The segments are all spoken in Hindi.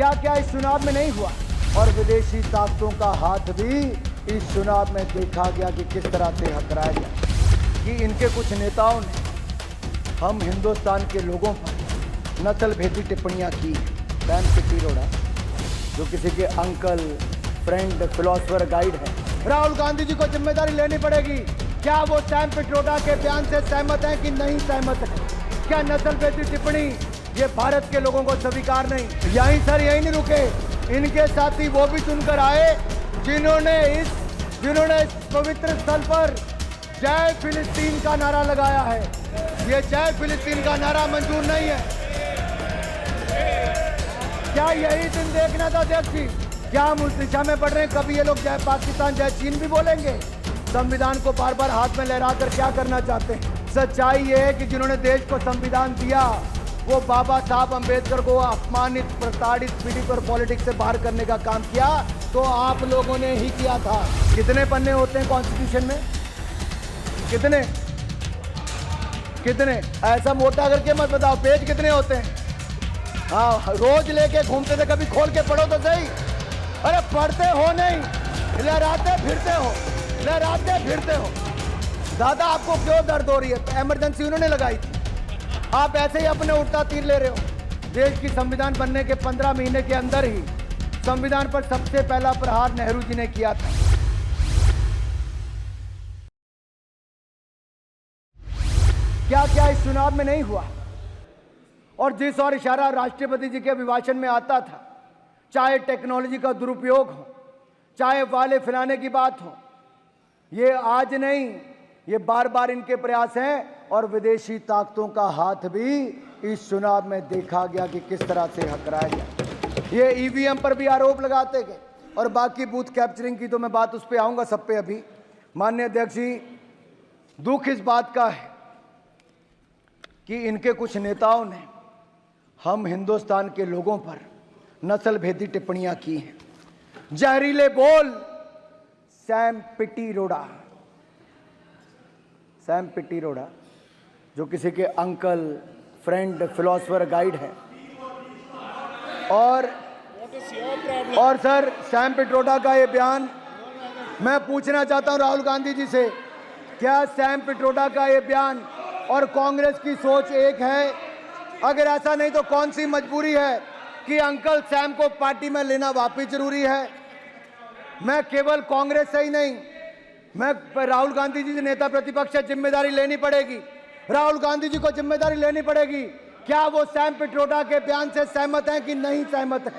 क्या क्या इस चुनाव में नहीं हुआ, और विदेशी ताकतों का हाथ भी इस चुनाव में देखा गया कि किस तरह से हकराया गया कि इनके कुछ नेताओं ने हम हिंदुस्तान के लोगों पर नस्ल भेदी टिप्पणियां की। सैम पिट्रोडा जो किसी के अंकल, फ्रेंड, फिलोसफर, गाइड है, राहुल गांधी जी को जिम्मेदारी लेनी पड़ेगी। क्या वो सैम पिट्रोडा के बयान से सहमत हैं कि नहीं सहमत है? क्या नस्ल भेदी टिप्पणी ये भारत के लोगों को स्वीकार नहीं? यहीं सर यहीं नहीं रुके, इनके साथी वो भी चुनकर आए जिन्होंने इस पवित्र स्थल पर जय फिलिस्तीन का नारा लगाया है। ये जय फिलिस्तीन का नारा मंजूर नहीं है। क्या यही दिन देखना था अध्यक्ष जी? क्या हम उस दिशा में बढ़ रहे हैं? कभी ये लोग जय पाकिस्तान जय चीन भी बोलेंगे। संविधान को बार बार हाथ में लहरा कर क्या करना चाहते हैं? सच्चाई ये है कि जिन्होंने देश को संविधान दिया वो बाबा साहब अंबेडकर को अपमानित, प्रताड़ित, पीड़ित और पॉलिटिक्स से बाहर करने का काम किया तो आप लोगों ने ही किया था। कितने पन्ने होते हैं कॉन्स्टिट्यूशन में? कितने ऐसा मोटा करके मत बताओ, पेज कितने होते हैं? हाँ, रोज लेके घूमते थे, कभी खोल के पढ़ो तो सही। अरे पढ़ते हो नहीं, लहराते फिरते हो। दादा आपको क्यों दर्द हो रही है? इमरजेंसी उन्होंने लगाई थी, आप ऐसे ही अपने उल्टा तीर ले रहे हो। देश की संविधान बनने के 15 महीने के अंदर ही संविधान पर सबसे पहला प्रहार नेहरू जी ने किया था। क्या क्या इस चुनाव में नहीं हुआ, और जिस और इशारा राष्ट्रपति जी के अभिभाषण में आता था, चाहे टेक्नोलॉजी का दुरुपयोग हो, चाहे वाले फैलाने की बात हो, ये आज नहीं, ये बार बार इनके प्रयास हैं। और विदेशी ताकतों का हाथ भी इस चुनाव में देखा गया कि किस तरह से हकराया गया। ये ईवीएम पर भी आरोप लगाते गए, और बाकी बूथ कैप्चरिंग की तो मैं बात उस पर आऊंगा सब पे। अभी माननीय अध्यक्ष जी, दुख इस बात का है कि इनके कुछ नेताओं ने हम हिंदुस्तान के लोगों पर नस्ल भेदी टिप्पणियां की हैं। जहरीले बोल सैम पिट्रोडा जो किसी के अंकल, फ्रेंड, फिलोसफर, गाइड है, और सर सैम पिट्रोडा का ये बयान मैं पूछना चाहता हूं राहुल गांधी जी से, क्या सैम पिट्रोडा का ये बयान और कांग्रेस की सोच एक है? अगर ऐसा नहीं तो कौन सी मजबूरी है कि अंकल सैम को पार्टी में लेना वापिस जरूरी है? मैं केवल कांग्रेस से ही नहीं, मैं राहुल गांधी जी नेता प्रतिपक्ष से जिम्मेदारी लेनी पड़ेगी। राहुल गांधी जी को जिम्मेदारी लेनी पड़ेगी। क्या वो सैम पिट्रोडा के बयान से सहमत हैं कि नहीं सहमत है?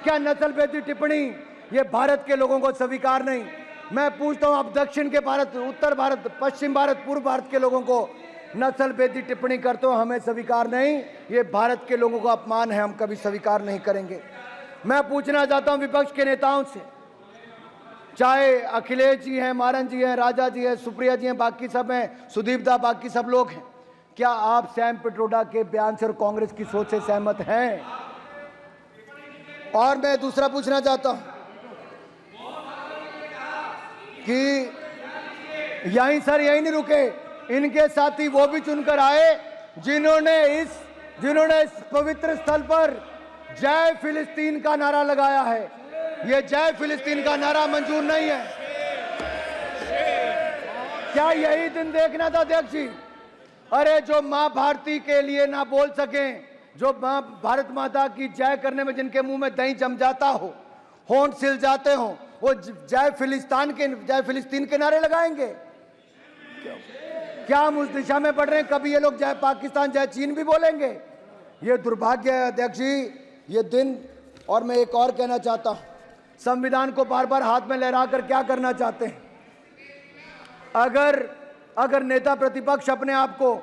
क्या नस्ल भेदी टिप्पणी ये भारत के लोगों को स्वीकार नहीं? मैं पूछता हूं, आप दक्षिण के भारत, उत्तर भारत, पश्चिम भारत, पूर्व भारत के लोगों को नस्ल भेदी टिप्पणी करते हो, हमें स्वीकार नहीं। ये भारत के लोगों का अपमान है, हम कभी स्वीकार नहीं करेंगे। मैं पूछना चाहता हूं विपक्ष के नेताओं से, चाहे अखिलेश जी हैं, मारन जी हैं, राजा जी हैं, सुप्रिया जी हैं, बाकी सब हैं, सुदीप दा, बाकी सब लोग हैं, क्या आप सैम पिट्रोडा के बयान से और कांग्रेस की सोच से सहमत हैं? और मैं दूसरा पूछना चाहता हूं कि यहीं सर यहीं नहीं रुके, इनके साथी वो भी चुनकर आए जिन्होंने इस पवित्र स्थल पर जय फिलिस्तीन का नारा लगाया है। ये जय फिलिस्तीन का नारा मंजूर नहीं है। क्या यही दिन देखना था अध्यक्ष जी? अरे जो मां भारती के लिए ना बोल सकें, जो मां भारत माता की जय करने में जिनके मुंह में दही जम जाता हो, होंठ सिल जाते हो, वो जय फिलिस्तीन के नारे लगाएंगे? क्या हम उस दिशा में बढ़ रहे हैं? कभी ये लोग जय पाकिस्तान जय चीन भी बोलेंगे। ये दुर्भाग्य है अध्यक्ष जी, ये दिन। और मैं एक और कहना चाहता हूं, संविधान को बार बार हाथ में लहरा कर क्या करना चाहते हैं? अगर नेता प्रतिपक्ष अपने आप को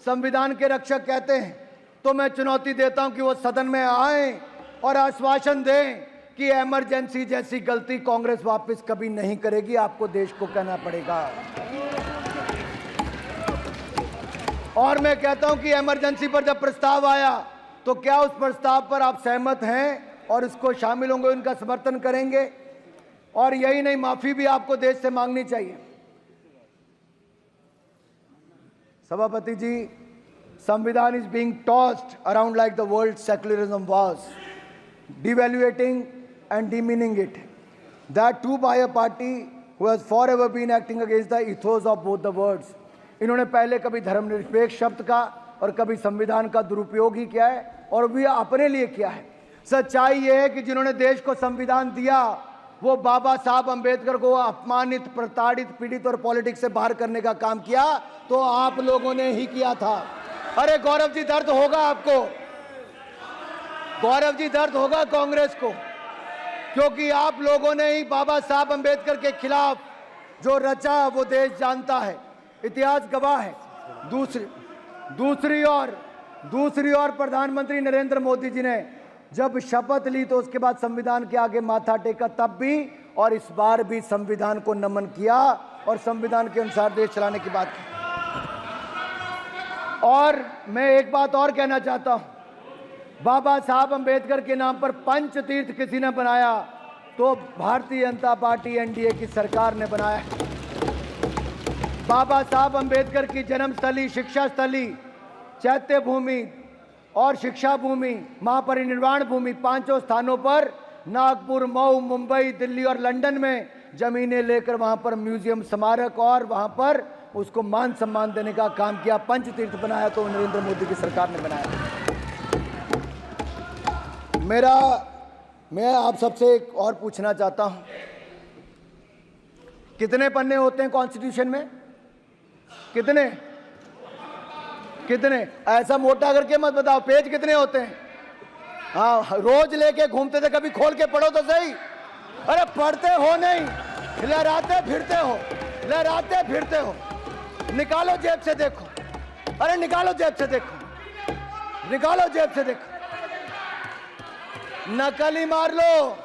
संविधान के रक्षक कहते हैं तो मैं चुनौती देता हूं कि वो सदन में आए और आश्वासन दें कि इमरजेंसी जैसी गलती कांग्रेस वापस कभी नहीं करेगी। आपको देश को कहना पड़ेगा। और मैं कहता हूं कि इमरजेंसी पर जब प्रस्ताव आया तो क्या उस प्रस्ताव पर आप सहमत हैं और इसको शामिल होंगे, उनका समर्थन करेंगे? और यही नहीं, माफी भी आपको देश से मांगनी चाहिए। सभापति जी, संविधान is being tossed around like the world secularism was. devaluating and demeaning it. That too by a party who has forever been acting against the ethos of both the words. इन्होंने पहले कभी धर्मनिरपेक्ष शब्द का और कभी संविधान का दुरुपयोग ही किया है और भी अपने लिए किया है। सच्चाई यह है कि जिन्होंने देश को संविधान दिया वो बाबा साहब अंबेडकर को अपमानित, प्रताड़ित, पीड़ित और पॉलिटिक्स से बाहर करने का काम किया तो आप लोगों ने ही किया था। अरे गौरव जी, दर्द होगा आपको, गौरव जी, दर्द होगा कांग्रेस को, क्योंकि आप लोगों ने ही बाबा साहब अंबेडकर के खिलाफ जो रचा वो देश जानता है, इतिहास गवाह है। दूसरी ओर प्रधानमंत्री नरेंद्र मोदी जी ने जब शपथ ली तो उसके बाद संविधान के आगे माथा टेका, तब भी और इस बार भी संविधान को नमन किया और संविधान के अनुसार देश चलाने की बात की। और मैं एक बात और कहना चाहता हूं, बाबा साहब अंबेडकर के नाम पर पंच तीर्थ किसी ने बनाया तो भारतीय जनता पार्टी एनडीए की सरकार ने बनाया। बाबा साहब अंबेडकर की जन्मस्थली, शिक्षा स्थली, चैत्य भूमि और शिक्षा भूमि, महापरिनिर्वाण भूमि, पांचों स्थानों पर नागपुर, मऊ, मुंबई, दिल्ली और लंदन में जमीनें लेकर वहां पर म्यूजियम, स्मारक और वहां पर उसको मान सम्मान देने का काम किया। पंच तीर्थ बनाया तो नरेंद्र मोदी की सरकार ने बनाया। मैं आप सबसे एक और पूछना चाहता हूं, कितने पन्ने होते हैं कॉन्स्टिट्यूशन में? कितने? ऐसा मोटा करके मत बताओ, पेज कितने होते हैं? हाँ, रोज लेके घूमते थे, कभी खोल के पढ़ो तो सही। अरे पढ़ते हो नहीं, लहराते फिरते हो। निकालो जेब से देखो, अरे निकालो जेब से देखो, नकल ही मार लो।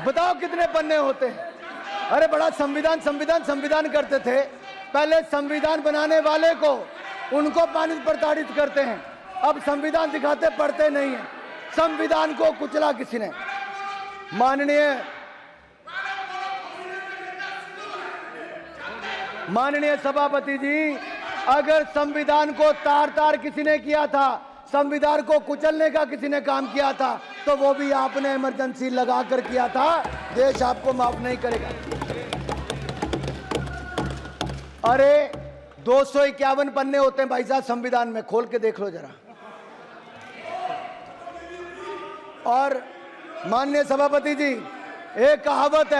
बताओ कितने पन्ने होते हैं? अरे बड़ा संविधान करते थे। पहले संविधान बनाने वाले को उनको प्रताड़ित करते हैं, अब संविधान दिखाते, पढ़ते नहीं है। संविधान को कुचला किसी ने। माननीय सभापति जी, अगर संविधान को तार किसी ने किया था, संविधान को कुचलने का किसी ने काम किया था, तो वो भी आपने इमरजेंसी लगाकर किया था। देश आपको माफ नहीं करेगा। अरे 251 पन्ने होते हैं भाई साहब संविधान में, खोल के देख लो जरा। और माननीय सभापति जी, एक कहावत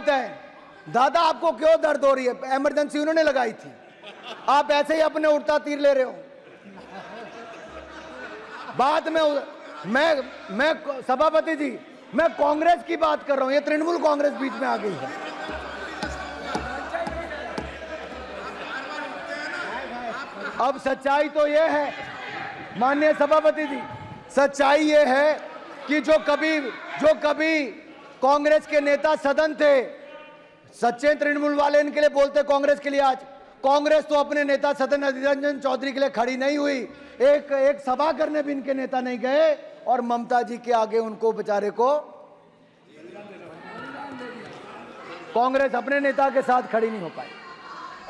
है, दादा आपको क्यों दर्द हो रही है? इमरजेंसी उन्होंने लगाई थी, आप ऐसे ही अपने उड़ता तीर ले रहे हो। बाद में मैं सभापति जी, मैं कांग्रेस की बात कर रहा हूं, ये तृणमूल कांग्रेस बीच में आ गई है। अब सच्चाई तो ये है माननीय सभापति जी, सच्चाई ये है कि जो कभी कांग्रेस के नेता सदन थे, सच्चे तृणमूल वाले इनके लिए बोलते कांग्रेस के लिए। आज कांग्रेस तो अपने नेता सदन अधीर रंजन चौधरी के लिए खड़ी नहीं हुई, एक सभा करने भी इनके नेता नहीं गए, और ममता जी के आगे उनको बेचारे को कांग्रेस अपने नेता के साथ खड़ी नहीं हो पाई।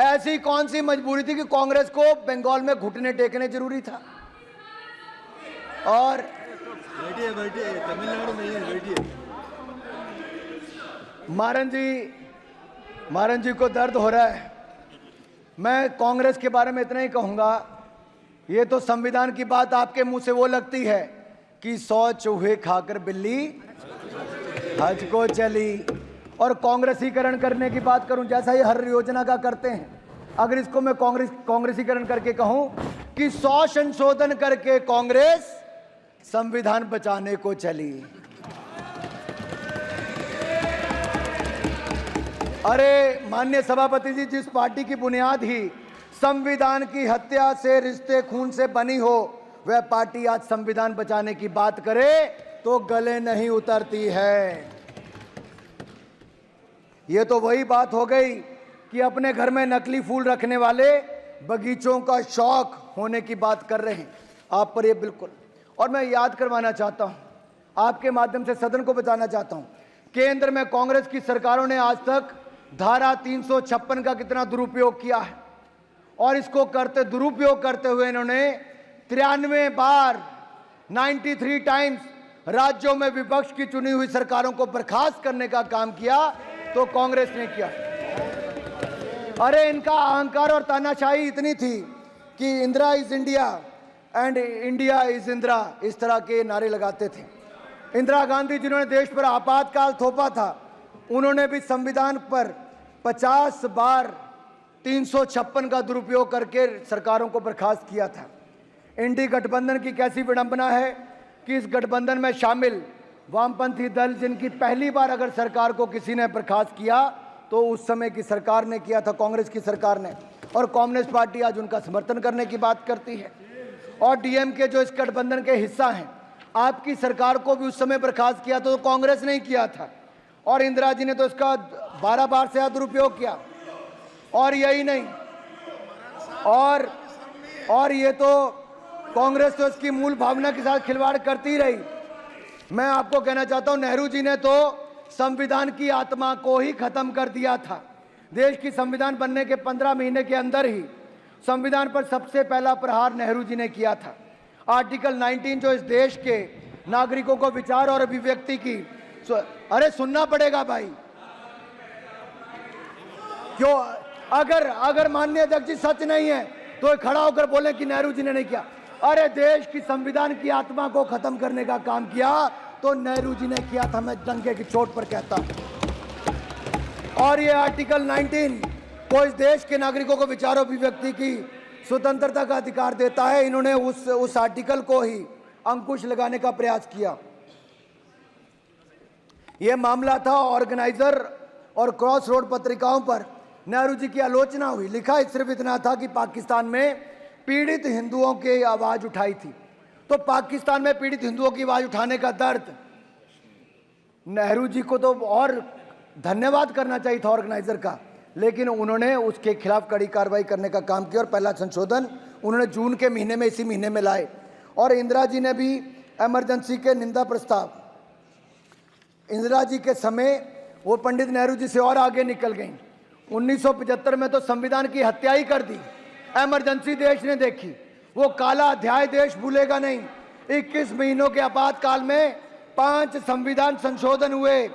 ऐसी कौन सी मजबूरी थी कि कांग्रेस को बंगाल में घुटने टेकने जरूरी था? और बैठिए, तमिलनाडु में है, बैठिए। मारन जी को दर्द हो रहा है। मैं कांग्रेस के बारे में इतना ही कहूंगा, ये तो संविधान की बात आपके मुंह से वो लगती है कि 100 चूहे खाकर बिल्ली हज को चली। और कांग्रेसीकरण करने की बात करूं, जैसा ये हर योजना का करते हैं, अगर इसको मैं कांग्रेसीकरण करके कहूं कि 100 संशोधन करके कांग्रेस संविधान बचाने को चली। अरे माननीय सभापति जी, जिस पार्टी की बुनियाद ही संविधान की हत्या से, रिश्ते खून से बनी हो, वह पार्टी आज संविधान बचाने की बात करे तो गले नहीं उतरती है। ये तो वही बात हो गई कि अपने घर में नकली फूल रखने वाले बगीचों का शौक होने की बात कर रहे हैं आप पर, ये बिल्कुल। और मैं याद करवाना चाहता हूं, आपके माध्यम से सदन को बताना चाहता हूं, केंद्र में कांग्रेस की सरकारों ने आज तक धारा 356 का कितना दुरुपयोग किया है, और इसको दुरुपयोग करते हुए इन्होंने 93 बार 93 टाइम्स राज्यों में विपक्ष की चुनी हुई सरकारों को बर्खास्त करने का काम किया तो कांग्रेस ने किया। अरे इनका अहंकार और तानाशाही इतनी थी कि Indira is India and India is Indira, इस तरह के नारे लगाते थे। इंदिरा गांधी जिन्होंने देश पर आपातकाल थोपा था, उन्होंने भी संविधान पर 50 बार 356 का दुरुपयोग करके सरकारों को बर्खास्त किया था। इंडी गठबंधन की कैसी विडंबना है कि इस गठबंधन में शामिल वामपंथी दल, जिनकी पहली बार अगर सरकार को किसी ने बर्खास्त किया तो उस समय की सरकार ने किया था, कांग्रेस की सरकार ने, और कम्युनिस्ट पार्टी आज उनका समर्थन करने की बात करती है। और डीएमके जो इस गठबंधन के हिस्सा हैं, आपकी सरकार को भी उस समय बर्खास्त किया तो कांग्रेस ने ही किया था, और इंदिरा जी ने तो इसका 12 बार से ज़्यादा दुरुपयोग किया। और यही नहीं, और ये तो कांग्रेस तो इसकी मूल भावना के साथ खिलवाड़ करती रही। मैं आपको कहना चाहता हूं, नेहरू जी ने तो संविधान की आत्मा को ही खत्म कर दिया था। देश की संविधान बनने के 15 महीने के अंदर ही संविधान पर सबसे पहला प्रहार नेहरू जी ने किया था। आर्टिकल 19 जो इस देश के नागरिकों को विचार और अभिव्यक्ति की, अरे सुनना पड़ेगा भाई, क्यों? अगर माननीय अध्यक्ष जी सच नहीं है तो खड़ा होकर बोले कि नेहरू जी ने नहीं किया। अरे देश की संविधान की आत्मा को खत्म करने का काम किया तो नेहरू जी ने किया था, मैं डंके की चोट पर कहता हूं। और ये आर्टिकल 19 को इस देश के नागरिकों को विचार और अभिव्यक्ति की स्वतंत्रता का अधिकार देता है। इन्होंने उस आर्टिकल को ही अंकुश लगाने का प्रयास किया। यह मामला था ऑर्गेनाइजर और क्रॉस रोड पत्रिकाओं पर नेहरू जी की आलोचना हुई। लिखा सिर्फ इतना था कि पाकिस्तान में पीड़ित हिंदुओं की आवाज उठाई थी। तो पाकिस्तान में पीड़ित हिंदुओं की आवाज उठाने का दर्द, नेहरू जी को तो और धन्यवाद करना चाहिए था ऑर्गेनाइजर का, लेकिन उन्होंने उसके खिलाफ कड़ी कार्रवाई करने का काम किया और पहला संशोधन उन्होंने जून के महीने में, इसी महीने में लाए। और इंदिरा जी ने भी इमरजेंसी के निंदा प्रस्ताव, इंदिरा जी के समय वो पंडित नेहरू जी से और आगे निकल गई। 1975 में तो संविधान की हत्या ही कर दी। इमरजेंसी देश ने देखी, वो काला अध्याय देश भूलेगा नहीं। 21 महीनों के आपातकाल में 5 संविधान संशोधन हुए।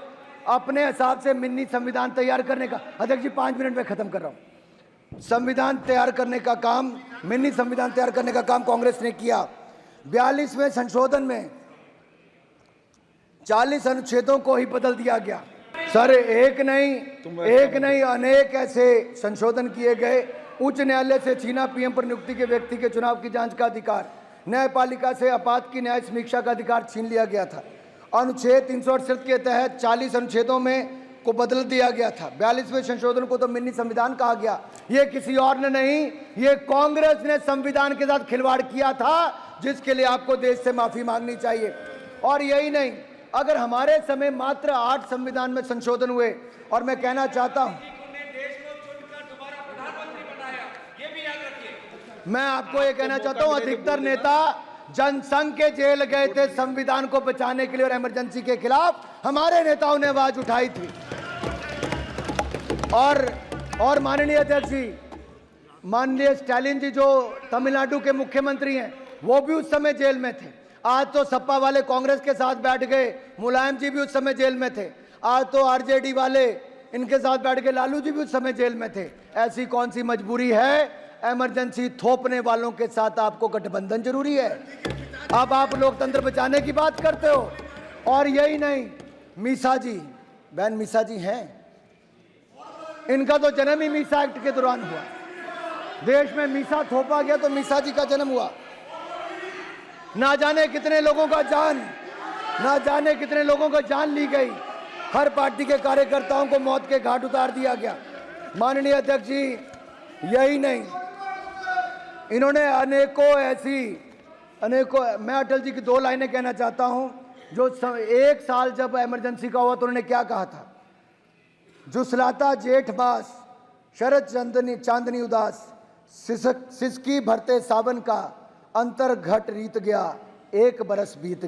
अपने हिसाब से मिनी संविधान तैयार करने का, अध्यक्ष जी 5 मिनट में खत्म कर रहा हूं, संविधान तैयार करने का काम, मिनी संविधान तैयार करने का काम कांग्रेस ने किया। 42वें संशोधन में 40 अनुच्छेदों को ही बदल दिया गया। सर एक नहीं अनेक ऐसे संशोधन किए गए। उच्च न्यायालय से छीना पीएम पर नियुक्ति के व्यक्ति के चुनाव की जांच का अधिकार, न्यायपालिका से आपात की न्याय समीक्षा का अधिकार छीन लिया गया था। अनुच्छेद 368 के तहत 40 अनुच्छेदों में को बदल दिया गया था। 42वें संशोधन को तो मिनी संविधान कहा गया। ये किसी और ने नहीं, ये कांग्रेस ने संविधान के साथ खिलवाड़ किया था, जिसके लिए आपको देश से माफी मांगनी चाहिए। और यही नहीं, अगर हमारे समय मात्र 8 संविधान में संशोधन हुए, और मैं कहना चाहता हूं, मैं आपको ये कहना चाहता हूं, अधिकतर नेता जनसंघ के जेल गए थे संविधान को बचाने के लिए और इमरजेंसी के खिलाफ हमारे नेताओं ने आवाज उठाई थी। और माननीय अध्यक्ष जी, माननीय स्टालिन जी जो तमिलनाडु के मुख्यमंत्री हैं, वो भी उस समय जेल में थे। आज तो सपा वाले कांग्रेस के साथ बैठ गए, मुलायम जी भी उस समय जेल में थे। आज तो आरजेडी वाले इनके साथ बैठ गए, लालू जी भी उस समय जेल में थे। ऐसी कौन सी मजबूरी है? इमरजेंसी थोपने वालों के साथ आपको गठबंधन जरूरी है। अब आप लोकतंत्र बचाने की बात करते हो। और यही नहीं, मीसा जी, बहन मीसा जी हैं, इनका तो जन्म ही मीसा एक्ट के दौरान हुआ। देश में मीसा थोपा गया तो मीसा जी का जन्म हुआ। ना जाने कितने लोगों का जान ली गई। हर पार्टी के कार्यकर्ताओं को मौत के घाट उतार दिया गया। माननीय अध्यक्ष जी, यही नहीं, इन्होंने अनेकों मैं अटल जी की 2 लाइनें कहना चाहता हूं। जो 1 साल जब इमरजेंसी का हुआ तो उन्होंने क्या कहा था? जुसलाता जेठ मास, शरद चांदनी उदास, सिसकी भरते सावन का, अंतर घट रीत गया, 1 बरस बीत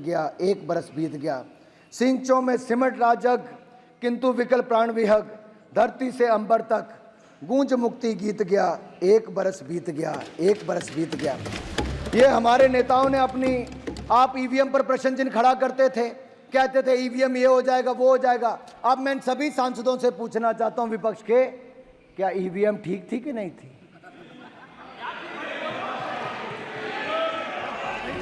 गया। सिंचों में सिमट राजग, किंतु विकल प्राण विहग, धरती से अंबर तक गूंज मुक्ति गीत गया, 1 बरस बीत गया। ये हमारे नेताओं ने अपनी, आप ईवीएम पर प्रश्न चिन्ह खड़ा करते थे, कहते थे ईवीएम ये हो जाएगा वो हो जाएगा। अब मैं इन सभी सांसदों से पूछना चाहता हूं विपक्ष के, क्या ईवीएम ठीक थी कि नहीं थी?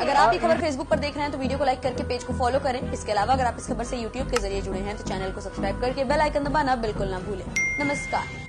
अगर आप ये खबर फेसबुक पर देख रहे हैं तो वीडियो को लाइक करके पेज को फॉलो करें। इसके अलावा अगर आप इस खबर से यूट्यूब के जरिए जुड़े हैं तो चैनल को सब्सक्राइब करके बेल आइकन दबाना बिल्कुल ना भूलें। नमस्कार।